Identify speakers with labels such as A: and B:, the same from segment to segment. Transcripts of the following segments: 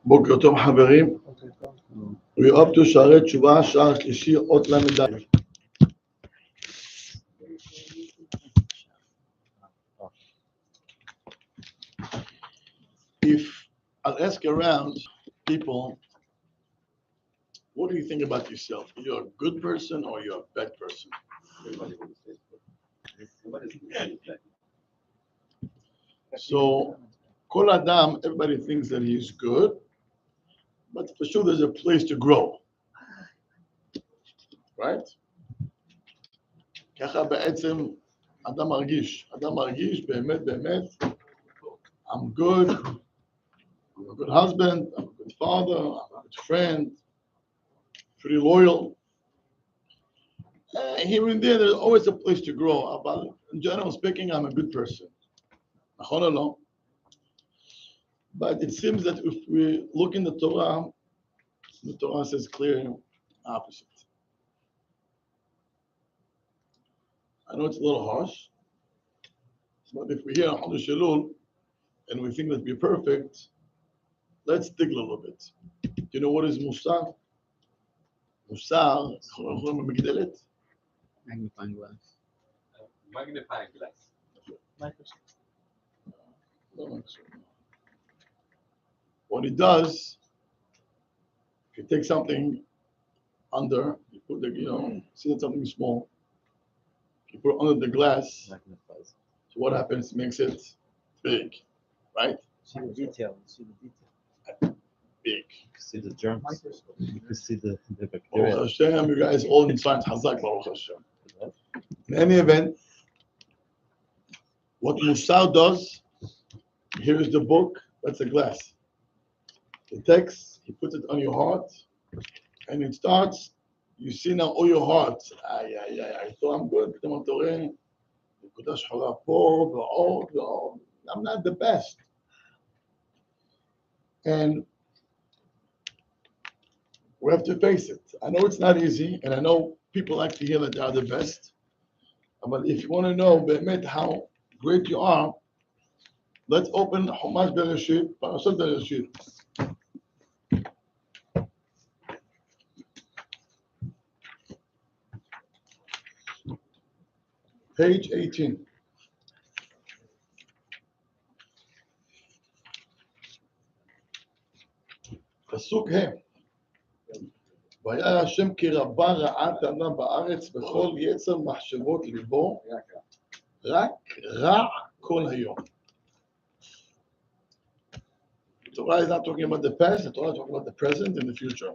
A: בוקר טוב חברים, we up to שערי תשובה, שער שלישי, אות למד. If I'll ask around people, what do you think about yourself? You're a good person or you're a bad person? So, Kol Adam, everybody thinks that he's good, but for sure there's a place to grow. Right? ככה בעצם אדם מרגיש באמת, I'm good, I'm a good husband, I'm a good father, I'm a good friend, pretty loyal. Here and there's always a place to grow. But in general speaking, I'm a good person. נכון או לא? But it seems that if we look in the Torah says clear opposite. I know it's a little harsh, but if we hear Chodesh Elul and we think that we're perfect, let's dig a little bit. Do you know what is Musar? Musar, Iggeret?
B: Magnifying glass.
C: Magnifying glass.
B: Microscope.
A: What it does, if you take something under, you put the, see that something small, you put it under the glass,
B: Magnifies.
A: so what happens? Makes it big, right?
B: See the detail.
A: Big.
B: You can see the germs.
A: Microscope.
B: You can see the
A: Baruch
B: bacteria.
A: Hashem, you guys all in science, Hazak Baruch Hashem. In any event, what Musar does, here is the book, that's the glass. The text, he puts it on your heart, and it starts, you see now all your heart. I thought I'm good, פתאום אתה רואה, נקודה שחורה פה, ועוד. I'm not the best. And we have to face it. I know it's not easy, and I know people like to hear that they are the best. But if you want to know באמת how great you are, let's open Chumash Bereshit, Parashat Bereshit. Page 18. פסוק ה' וירא השם כי רבה רעה תנה בארץ בכל יצר מחשבות ליבו רק רע כל היום. The Torah is not talking about the past, the Torah is talking about the present and the future.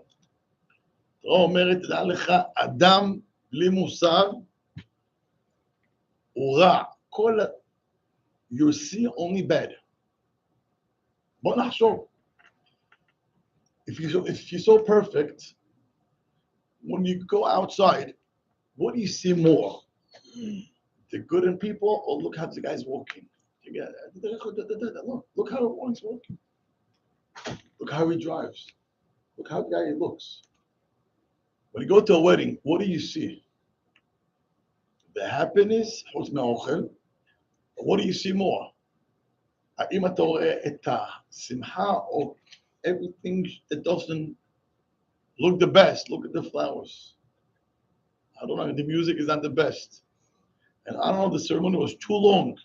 A: התורה אומרת, תדע לך, אדם בלי מוסר הוא רע. You see only bad. בוא נחשוב. If you're so perfect, when you go outside, what do you see more? The good in people, or look how the guy's walking? Look how one's walking. Look how he drives. Look how the guy looks. When you go to a wedding, what do you see? The happiness, what do you see more? האם אתה רואה את השמחה או everything that doesn't look the best? Look at the flowers. I don't know, the music is not the best. And I don't know, the ceremony was too long.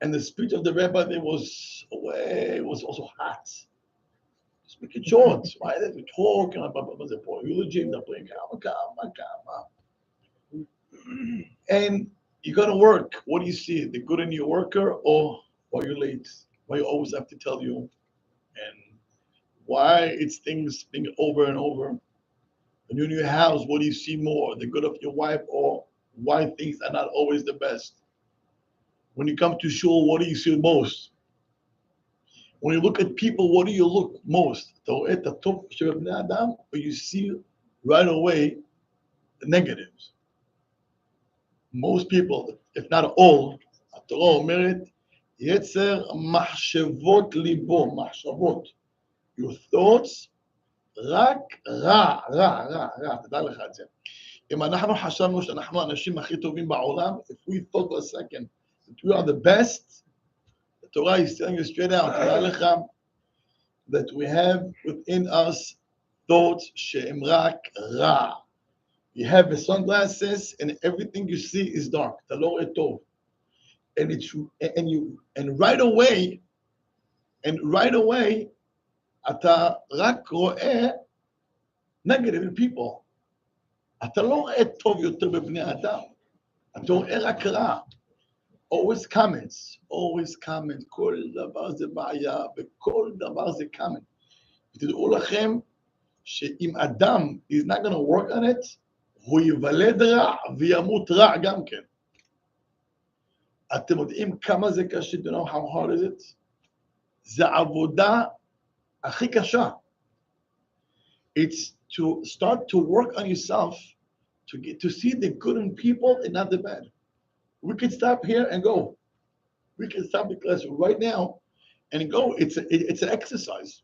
A: And the speech of the rabbi there was also hot. Just make it short. Why did we talk about the eulogy? And you got to work. What do you see? The good in your worker, or why you're late? Why you always have to tell you? And why it's things being over and over? When you're in your house, what do you see more? The good of your wife, or why things are not always the best? When you come to shul, what do you see most? When you look at people, what do you look most? Or you see right away the negatives. Most people, if not all, התורה אומרת, יצר מחשבות ליבו, מחשבות. Your thoughts, רק רע, תדע לך את זה. אם אנחנו חשבנו שאנחנו האנשים הכי טובים בעולם, if we thought for a second that we are the best, the Torah is telling you straight out, תדע לך, that we have within us thoughts she'em rak ra. You have the sunglasses and everything you see is dark. אתה לא רואה טוב. And right away, אתה רק רואה negative people. אתה לא רואה טוב יותר בבני אדם. אתה רואה רק רע. Always comments. כל דבר זה בעיה, וכל דבר זה comment. ותדעו לכם שאם אדם is not going to work on it, הוא ייוולד רע וימות רע גם כן. אתם יודעים כמה זה קשה? Do you know how hard is it? זה עבודה הכי קשה. It's to start to work on yourself, to see the good in people and not the bad. We could stop here and go. We can stop the class right now and go. It's an exercise.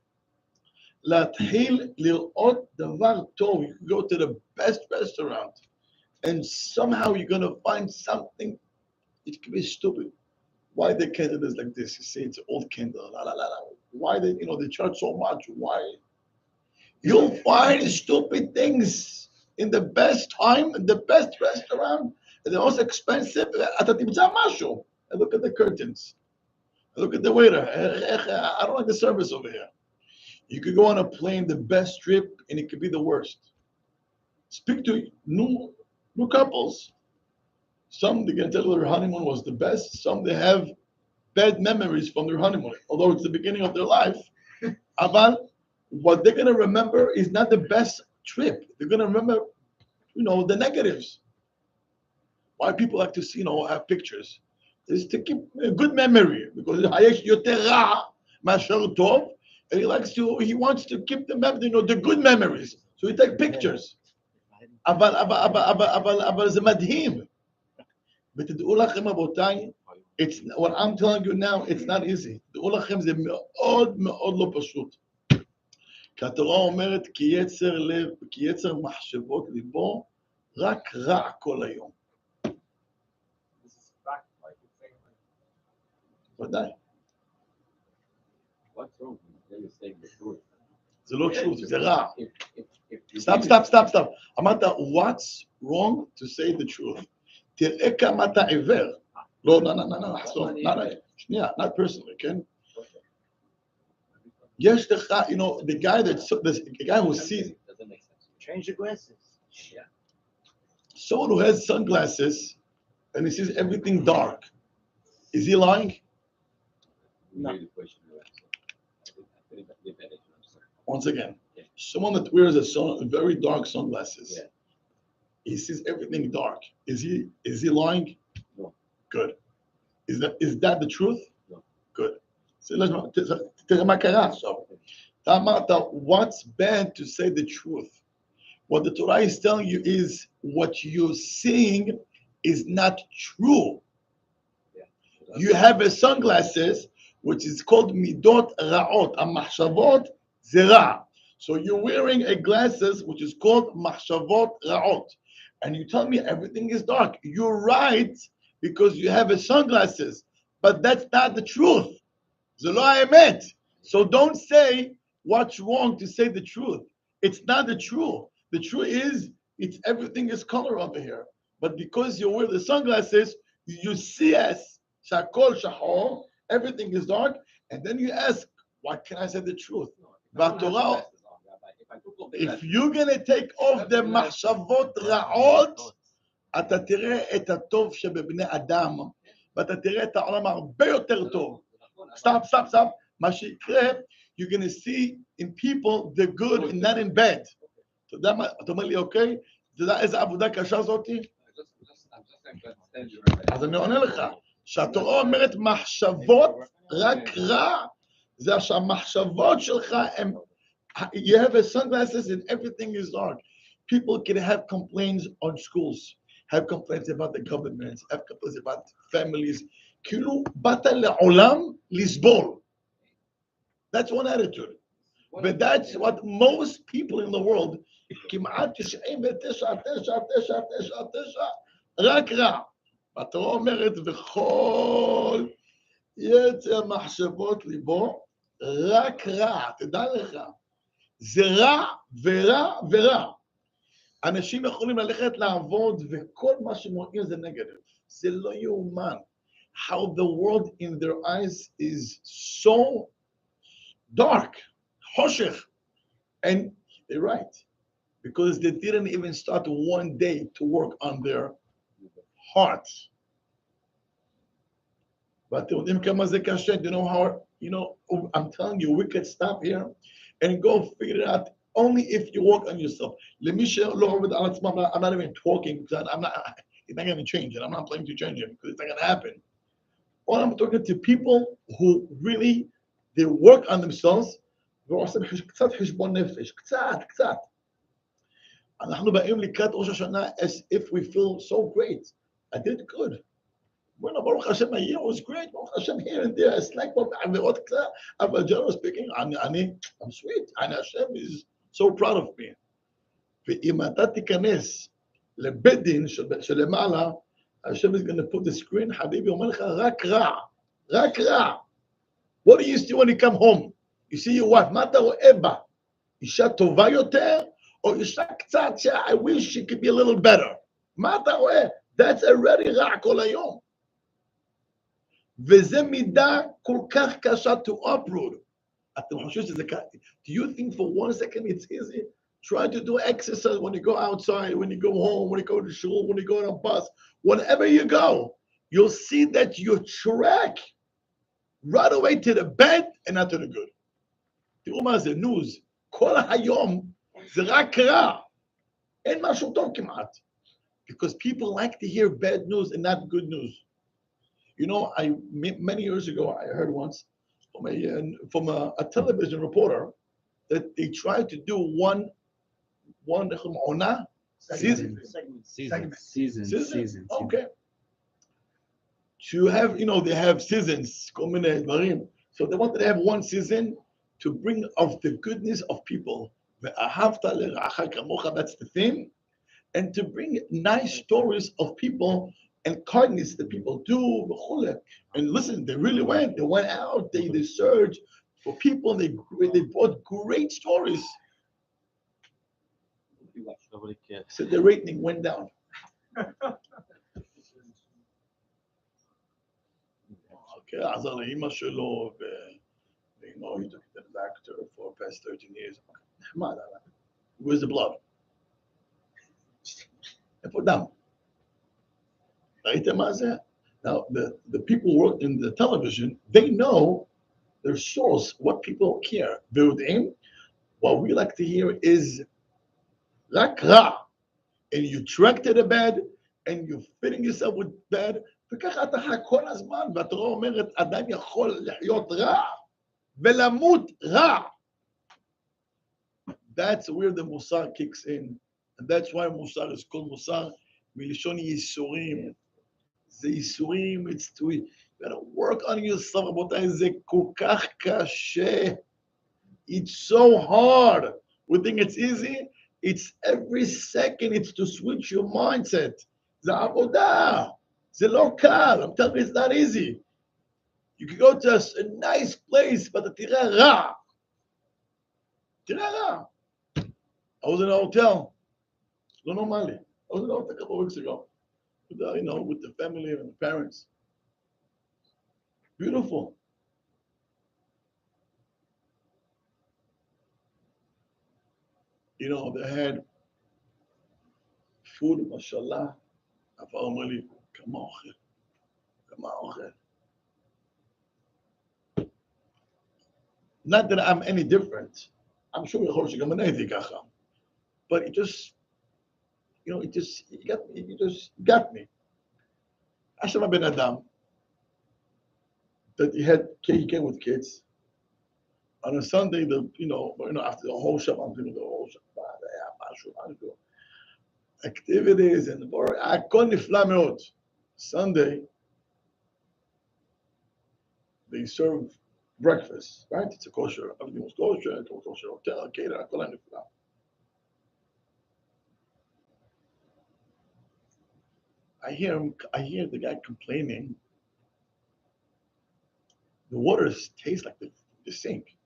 A: להתחיל לראות דבר טוב. You can go to the best restaurant and somehow you're going to find something. It could be stupid. Why the candle is like this? You see, it's an old candle. Why they charge so much? Why? You'll find stupid things in the best time, in the best restaurant, and the most expensive. And look at the curtains. Look at the waiter. I don't like the service over here. You could go on a plane, the best trip, and it could be the worst. Speak to new couples. Some they can tell you their honeymoon was the best. Some they have bad memories from their honeymoon, although it's the beginning of their life. But what they're gonna remember is not the best trip. They're gonna remember, the negatives. Why people like to see, have pictures, is to keep a good memory because and he wants to keep the good memories. So he take pictures. אבל זה מדהים. ותדעו לכם רבותיי, what I'm telling you now, it's not easy. תדעו לכם, זה מאוד מאוד לא פשוט. כי התורה אומרת, כי יצר מחשבות ליבו, רק רע כל היום. ודאי. זה לא truth, זה רע. Stop. אמרת, what's wrong to say the truth? תראה כמה אתה עיוור. לא, שנייה, not personally, כן? יש לך, the guy who sees,
B: Change the glasses.
C: Yeah.
A: someone who has sunglasses and he sees everything dark, is he lying?
B: No.
A: Once again, someone that wears very dark sunglasses, he sees everything dark. Is he lying?
C: No.
A: Good. Is that the truth?
C: No.
A: Good. So תראה מה קרה עכשיו. אתה אמרת, what's bad to say the truth? What the Torah is telling you is what you're seeing is not true.
C: Yeah.
A: You have a sunglasses which is called midot ra'ot. המחשבות זה רע. So you're wearing a glasses which is called מחשבות רעות. And you tell me everything is dark. You're right because you have a sunglasses, but that's not the truth. זה לא האמת. So don't say what's wrong to say the truth. It's not the truth. The truth is everything is color over here. But because you wear the sunglasses, you see as shakol shahor, everything is dark, and then you ask, what can I say the truth? If you're gonna take off the מחשבות רעות, אתה תראה את הטוב שבבני אדם, ואתה תראה את העולם הרבה יותר טוב. Stop. מה שיקרה, you're gonna see in people the good and not in bad. אתה יודע מה, אתה אומר לי, אוקיי? אתה יודע איזה עבודה קשה זאתי? אז אני עונה לך, שהתורה אומרת מחשבות רק רע, זה שהמחשבות שלך הם, you have a sunglasses and everything is dark. People can have complaints on schools, have complaints about the government, have complaints about families. כאילו באת לעולם לסבול. That's one attitude. But that's what most people in the world, כמעט 99.999 רק רע. התורה אומרת, וכל יצר מחשבות ליבו, רק רע, תדע לך. זה רע ורע ורע. אנשים יכולים ללכת לעבוד וכל מה שמועיל זה נגטיב. זה לא יאומן. How the world in their eyes is so dark, חושך. And they're right. Because they didn't even start one day to work on their hearts. But you know how, I'm telling you, we could stop here and go figure it out only if you work on yourself. Let me share, Lord, I'm not even talking because it's not going to change it. I'm not planning to change it because it's not going to happen. All I'm talking to people who really, they work on themselves. קצת חשבון נפש, קצת. אנחנו באים לקראת ראש השנה as if we feel so great. I did good. Bueno, Baruch Hashem, my year was great. Baruch Hashem, here and there. It's like I'm generally speaking, I'm sweet. And Hashem is so proud of me. ואם אתה תיכנס לבית דין שלמעלה, Hashem is going to put the screen, חביבי, אומר לך, רק רע. What do you see when you come home? You see your wife, מה אתה רואה בה? אישה טובה יותר, או אישה קצת I wish she could be a little better. מה אתה רואה? That's already רע כל היום. וזה מידה כל כך קשה to uproot. אתם חושבים שזה קשה? Do you think for 1 second it's easy? Try to do exercise when you go outside, when you go home, when you go to school, when you go on a bus, whenever you go, you'll see that you track right away to the bad and not to the good. תראו מה זה, news. כל היום זה רק רע. אין משהו טוב כמעט. Because people like to hear bad news and not good news. Many years ago, I heard once from a television reporter that they tried to do one season. Okay. To have, they have seasons. So they wanted to have one season to bring of the goodness of people. That's the theme. And to bring nice stories of people and kindness that people do. And listen, they really went. They went out. They searched for people. They brought great stories. So the rating went down. Okay, עזר לאמא שלו, he took the doctor for the past 13 years. Where's the blood? איפה דם? ראיתם מה זה? Now, the people who work in the television, they know their source, what people care. ויודעים, what we like to hear is רק רע. And you track to the bad, and you're fitting yourself with bad, וככה אתה כל הזמן, והתורה אומרת, אדם יכול להיות רע, ולמות רע. That's where the Musar kicks in. And that's why Musar is called Musar, מלשון ייסורים. זה ייסורים, it's to, you gotta work on yourself, רבותיי, זה כל כך קשה. It's so hard. We think it's easy. It's every second, it's to switch your mindset. זה עבודה. זה לא קל. I'm telling you, it's not easy. You can go to a nice place, but אתה תראה רע. תראה רע. I was in a hotel. לא נורמלי. I was in a hotel a couple of weeks ago. With the family and the parents. Beautiful. They had food, mashallah. אבא אומר לי, כמה אוכל. Not that I'm any different. I'm sure יכול שגם אני הייתי ככה. But it just got me. עכשיו הבן אדם, that he came with kids. On a Sunday, after the whole Shabbat, activities and הכל נפלא מאוד. Sunday, they serve breakfast, right? It's a kosher. Everything was kosher. It was kosher hotel, caterer, הכל היה נפלא. I hear the guy complaining. The water tastes like the the sink.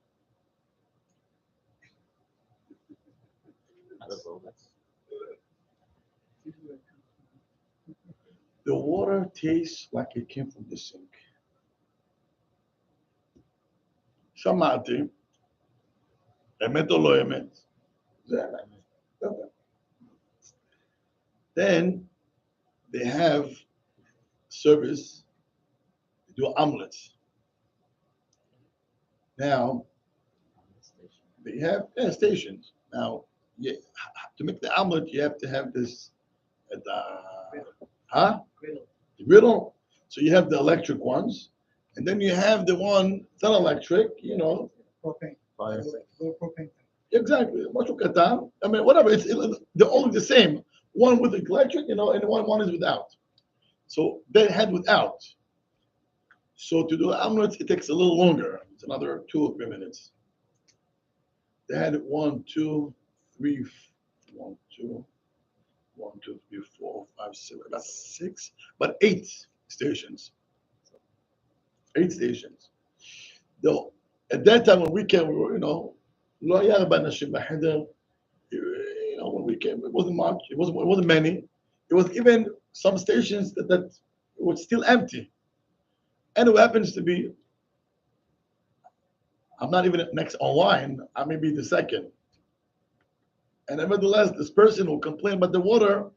A: The water tastes like it came from the sink. שמעתי, אמת או לא אמת, זה האמת. Then they have service, they do omelets. Now, they have stations. Now, to make the omelet, you have to have this, the griddle. So you have the electric ones, and then you have the one that's not electric,
D: Propane.
A: Fire.
D: Little propane.
A: Exactly. Much katan. I mean, whatever. They're all the same. One with electric, and one is without. So they had without. So to do omelets, it takes a little longer. It's another 2 or 3 minutes. They had 1, 2, 3, 1, 2, 1, 2, 3, 4, 5, 6, about 6, but 8 stations. 8 stations. Though at that time when we came, we were, לא היה הרבה אנשים בחדר. When we came, it wasn't much. It wasn't many. It was even some stations that were still empty. And it happens to be, I'm not even next online. I may be the second. And nevertheless, this person who complained about the water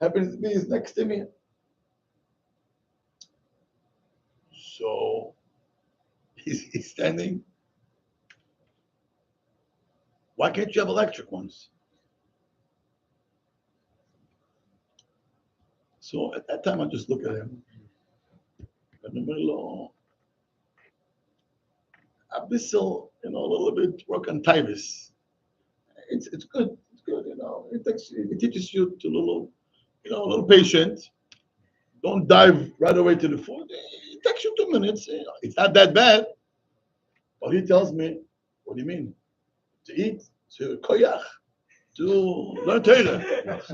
A: happens to be is next to me. So he's standing. Why can't you have electric ones? So at that time, I just look at him. Abyssal, a little bit work on Tivis. It's good. It's good. It teaches you to a little patient. Don't dive right away to the food. It takes you 2 minutes. It's not that bad. But he tells me, what do you mean? To eat, to koyach, to learn Torah.
D: Is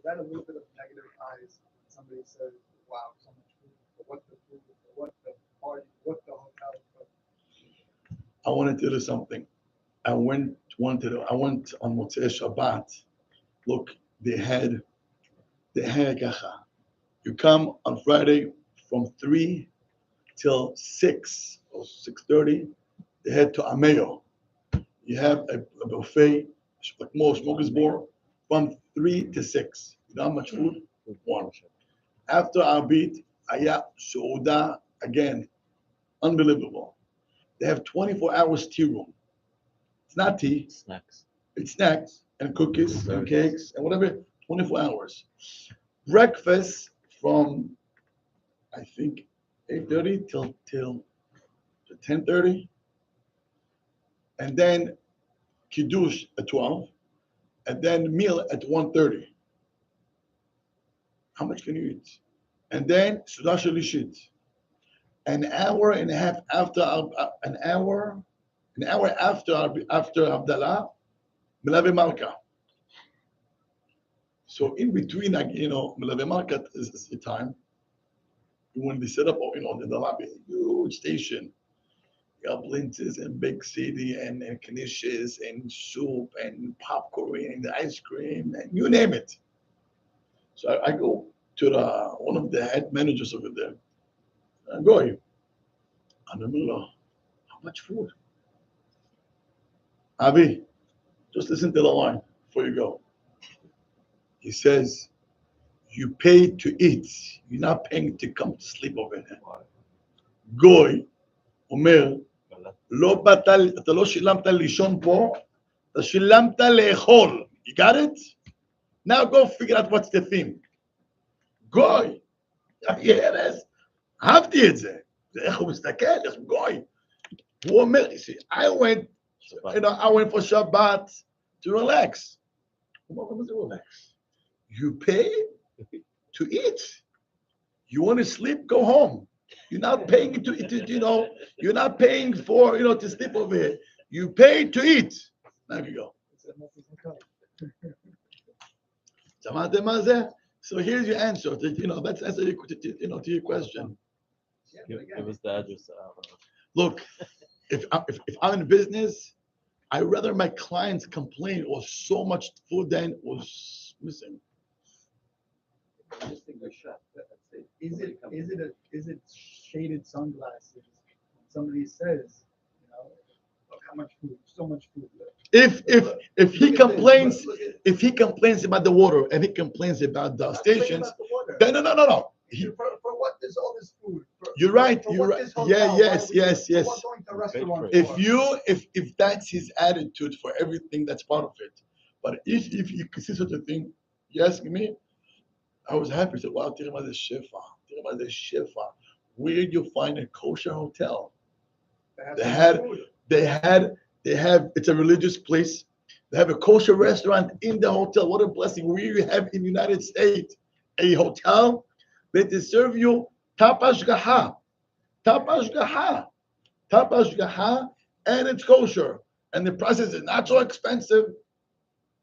D: that a little bit of negative eyes? Somebody says, "Wow, so much food! What the food? What the party? What the hotel?"
A: I want to tell you something. I went on Motzei Shabbat. Look, they had kacha. You come on Friday from 3 till 6 or 6:30. They had to Ameo. You have a buffet, like most smorgasbord, from 3 to 6. You know how much food? 1. After our beat, Aya Seuda again. Unbelievable. They have 24 hours tea room. It's not tea.
E: Snacks.
A: It's snacks and cookies and cakes and whatever. 24 hours. Breakfast from, I think, 8:30 till 10:30. And then Kiddush at 12. And then meal at 1:30. How much can you eat? And then Sudah Shalishit. An hour and a half after after Abdallah, Melave Malka. So in between, Melave Malka is the time when they set up, in the lobby, huge station. You have linters and big city and knishes and soup and popcorn and ice cream and you name it. So I go to one of the head managers over there. I go, how much food? Avi, just listen to the line before you go. He says, you pay to eat. You're not paying to come to sleep over there. Goy, אומר, אתה לא שילמת לישון פה, אתה שילמת לאכול. You got it? Now go figure out what's the theme. גוי. yes. אהבתי את זה. איך הוא מסתכל? איך גוי. הוא אומר, I went for Shabbat to relax. Relax. You pay to eat. You want to sleep? Go home. You're not paying to you're not paying for, to sleep over here. You pay to eat. Now you go. שמעתם מה זה? So here's your answer. That's answer to your question.
E: Give us the address.
A: Look, if I'm in business, I'd rather my clients complain or so much food than was missing.
C: Just think they're shut. That's it.
D: Is it shaded sunglasses? When somebody says, look how much food, so much food.
A: If he complains about the water and he complains about the stations, then no.
D: For what is all this food?
A: You're right.
D: For
A: You're
D: what
A: right.
D: this hotel?
A: Yes.
D: For what going to restaurants for?
A: If that's his attitude for everything, that's part of it. But if you consider such a thing, you ask me, I was happy. I said, wow, tell about the shefa. Where did you find a kosher hotel? They have. It's a religious place. They have a kosher restaurant in the hotel. What a blessing! Where you have in the United States a hotel that they serve you tapashgaha, and it's kosher. And the prices is not so expensive.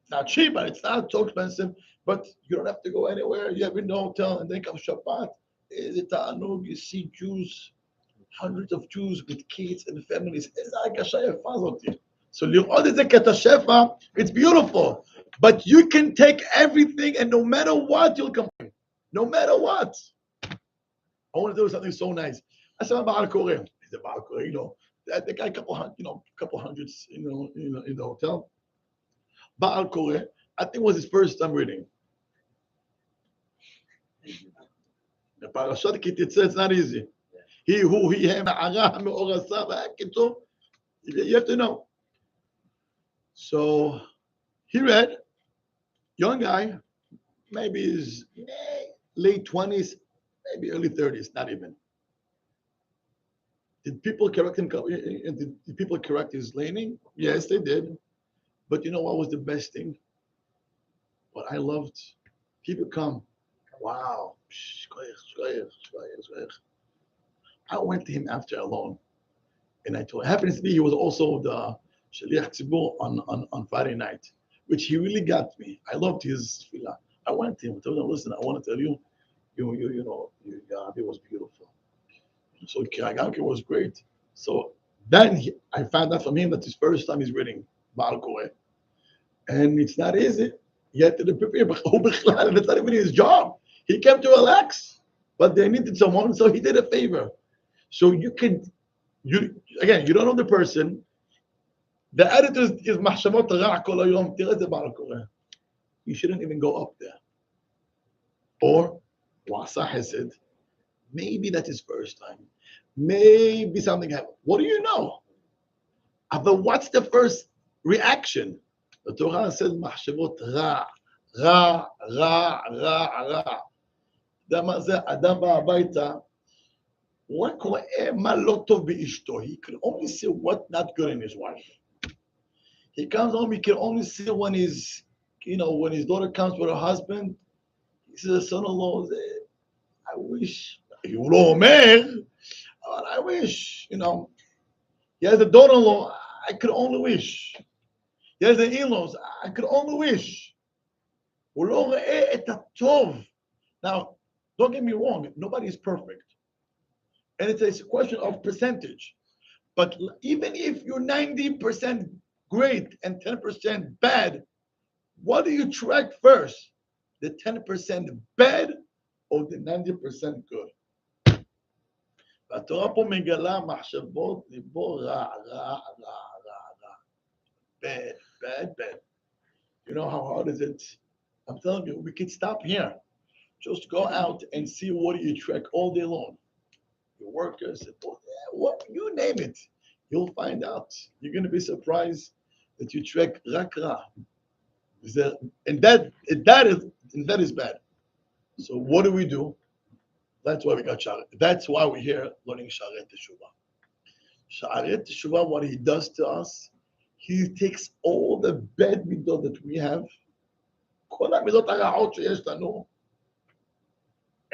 A: It's not cheap, but it's not so expensive. But you don't have to go anywhere. You have in the hotel, and then comes Shabbat. Is it ta'anug? You see Jews, hundreds of Jews with kids and families. So it's beautiful. But you can take everything, and no matter what, you'll complain. No matter what. I want to do something so nice. I said, Baal Koreh. He's a Baal Koreh, the guy, couple hundreds, in the hotel. Baal Koreh, I think it was his first time reading. The Parashat Kititz, it's not easy. He, who, he, him, you have to know. So he read, young guy, maybe his late 20s, maybe early 30s, not even. Did people correct him? Did people correct his laning? Yes, they did. But you know what was the best thing? What I loved? People come, wow. I went to him after alone, and I told him, happens to be he was also the Shaliach Tzibur on Friday night, which he really got me. I loved his tefillah. I went to him and told him, listen, I want to tell you, your Yahweh was beautiful. So Kiraganke was great. So then I found out from him that his first time he's reading Baal Koreh. And it's not easy. Yet to prepare, it's not even his job. He came to relax, but they needed someone, so he did a favor. So you don't know the person. The attitude is mahshavot ra' kol hayom. Baal Koreh. You shouldn't even go up there. Or wasa hesed. Maybe that's his first time. Maybe something happened. What do you know? But what's the first reaction? The Torah says, "Mahshavot ra." Adam ba'abayta. What ma lo tov be'ishto? He can only see what's not good in his wife. He comes home. He can only see when his daughter comes with her husband. He says, "Son-in-law, I wish." You know, man, I wish, he has a daughter-in-law, I could only wish. He has the in-laws, I could only wish. Now, don't get me wrong, nobody is perfect. And it's a question of percentage. But even if you're 90% great and 10% bad, what do you track first? The 10% bad or the 90% good? התורה פה מגלה מחשבות ליבו רע. Bad. You know how hard is it? I'm telling you, we could stop here. Just go out and see what you track all day long. Your workers, what you name it, you'll find out. You're going to be surprised that you track rak ra. And that is bad. So what do? That's why we got Sha'are. That's why we're here learning Sha'are Teshuvah. Sha'are Teshuvah, what he does to us, he takes all the bad midot that we have,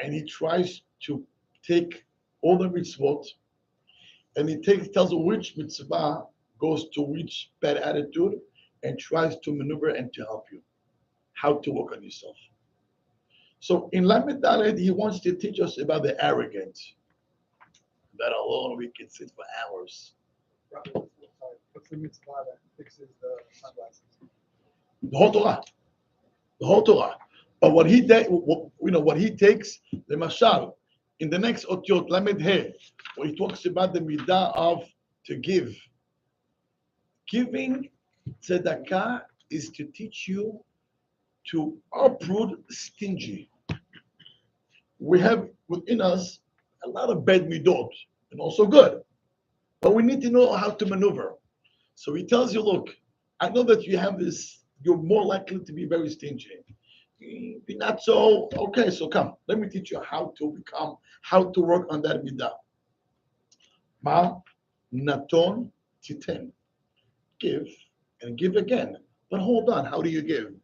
A: and he tries to take all the mitzvot, and he tells which mitzvah goes to which bad attitude, and tries to maneuver and to help you how to work on yourself. So in Lamed Dalet, he wants to teach us about the arrogant. That alone we can sit for hours.
D: What's the mitzvah that fixes the sunglasses?
A: The whole Torah. The whole Torah. But what he what he takes, the mashal, in the next otiot, Lamed He, where he talks about the midah of to give. Giving tzedakah is to teach you to uproot stingy. We have within us a lot of bad midot, and also good. But we need to know how to maneuver. So he tells you, look, I know that you have this, you're more likely to be very stingy. Be not so, okay, so come, let me teach you how to work on that midah. Ma, naton, titen. Give, and give again. But hold on, how do you give?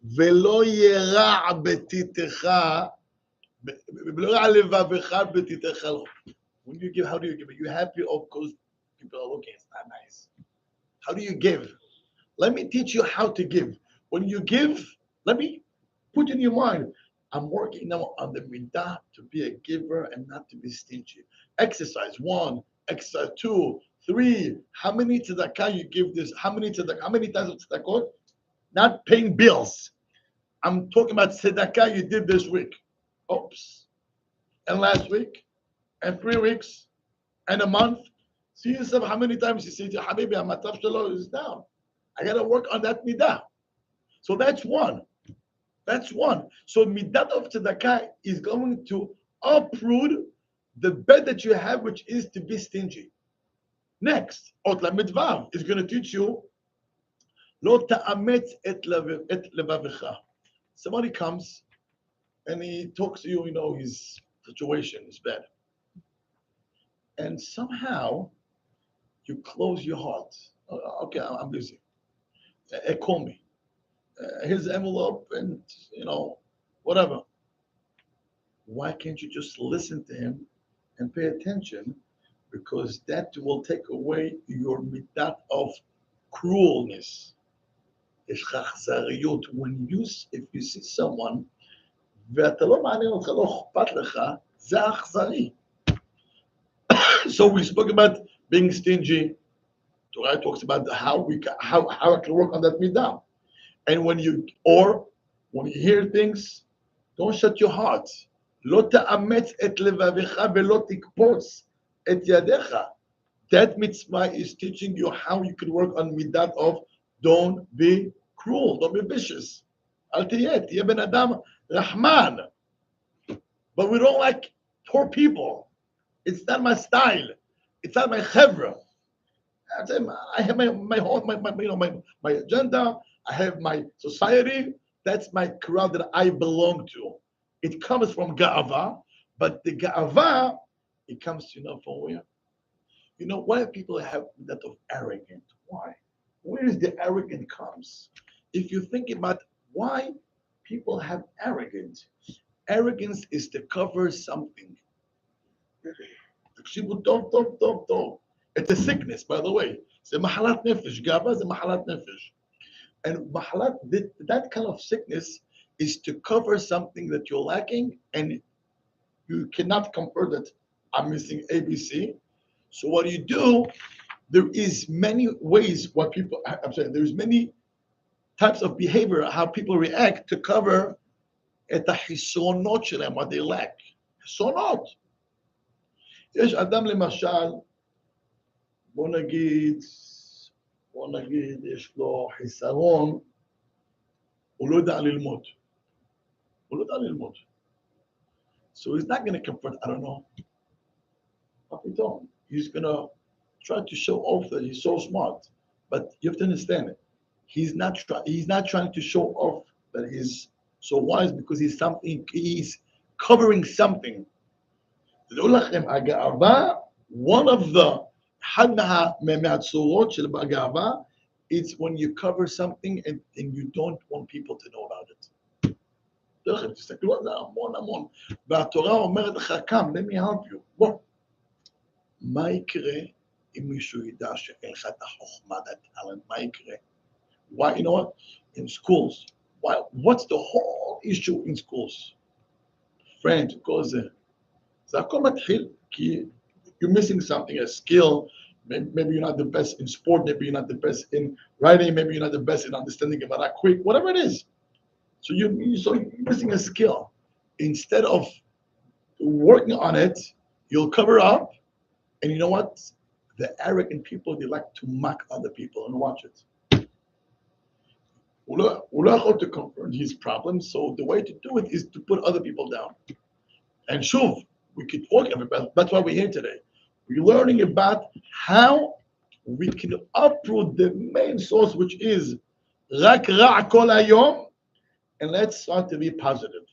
A: Velo yera betitecha, velo yera levavecha betitecha. When you give, how do you give? Are you happy? Of course, people are looking, it's not nice. How do you give? Let me teach you how to give. When you give, let me put in your mind, I'm working now on the midah to be a giver and not to be stingy. Exercise 1, exercise 2, 3. How many tzedakah you give this? How many times of tzedakot? Not paying bills. I'm talking about tzedakah you did this week. Oops. And last week. And 3 weeks. And a month. See yourself how many times you say to Habibi, Amatav Shalom is down. I got to work on that midah. So that's one. That's one. So midah of tzedakah is going to uproot the bed that you have, which is to be stingy. Next, Otla Midvav is going to teach you Lo ta'ametz et levavecha. Somebody comes and he talks to you, his situation is bad. And somehow you close your heart. Okay, I'm busy. Call me. Here's the envelope and, whatever. Why can't you just listen to him and pay attention? Because that will take away your midat of cruelness. If you see someone, so we spoke about being stingy. Torah talks about how I can work on that midah. And when you hear things, don't shut your heart. לא תאמץ את לבביך ולא תקפוץ את ידיך. That mitzvah is teaching you how you can work on midat of don't be cruel, don't be vicious. אל תהיה בן אדם רחמן. But we don't like poor people. It's not my style. It's not my chevra. I have my agenda. I have my society. That's my crowd that I belong to. It comes from ga'ava, but the ga'ava, it comes, from where? Why people have that of arrogant? Why? Where is the arrogant comes? If you think about why people have arrogance is to cover something. It's a sickness, by the way. It's a mahalat nefesh. Ga'ava is a mahalat nefesh. And that kind of sickness is to cover something that you're lacking, and you cannot compare that I'm missing ABC. So what do you do? There is many ways there's many types of behavior, how people react to cover את החסרונות שלהם, what they lack. חסרונות. יש אדם למשל, בוא נגיד, יש לו חיסרון, הוא לא יודע ללמוד. So he's not going to confront, I don't know. He's going to try to show off that he's so smart. But you have to understand it. He's not trying to show off that he's so wise because he's covering something. One of the it's when you cover something and you don't want people to know about it. תסתכלו על זה המון. והתורה אומרת לך, קם, let me help you. בוא. מה יקרה אם מישהו ידע שאין לך את החוכמה, מה יקרה? Why, you know what? In schools, what's the whole issue in schools? friend, כל זה. זה הכל מתחיל, כי you're missing something, a skill. Maybe you're not the best in sport, maybe you're not the best in writing, maybe you're not the best in understanding about that quick, whatever it is. So you're missing a skill. Instead of working on it, you'll cover up. And you know what? The arrogant people, they like to mock other people and watch it. הוא לא יכול to confront his problems, so the way to do it is to put other people down. And shuv, we keep talking about, that's why we're here today. We're learning about how we can uproot the main source, which is רק רע כל היום, and let's start to be positive.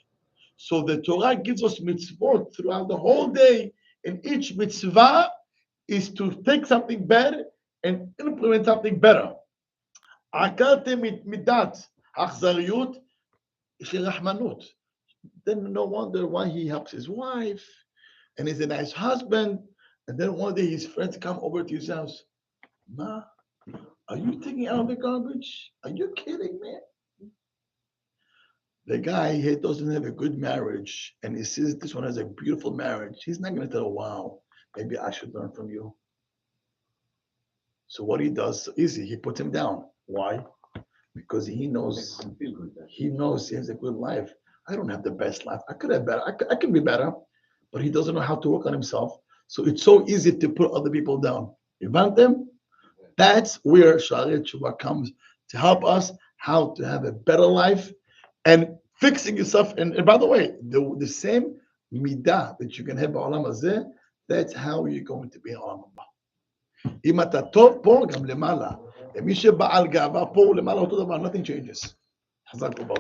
A: So the Torah gives us mitzvot throughout the whole day, and each mitzvah is to take something bad and implement something better. עקרתם מידת אכזריות של רחמנות. Then no wonder why he helps his wife, and he's a nice husband, and then one day his friends come over to his house. Ma, are you taking out the garbage? Are you kidding me? The guy he doesn't have a good marriage, and he sees this one has a beautiful marriage. He's not going to tell, wow, maybe I should learn from you. So what he does, so easy, he puts him down. Why? Because he knows he has a good life. I don't have the best life. I could have better. I can be better, but he doesn't know how to work on himself. So it's so easy to put other people down. You want them? That's where Sha'are Teshuvah comes to help us how to have a better life and fixing yourself. And by the way, the same midah that you can have בעולם הזה, that's how you're going to be in העולם הבא. אם אתה טוב פה, גם למעלה. ומי שבעל גאווה פה הוא למעלה אותו דבר, nothing changes. חזק וברוך.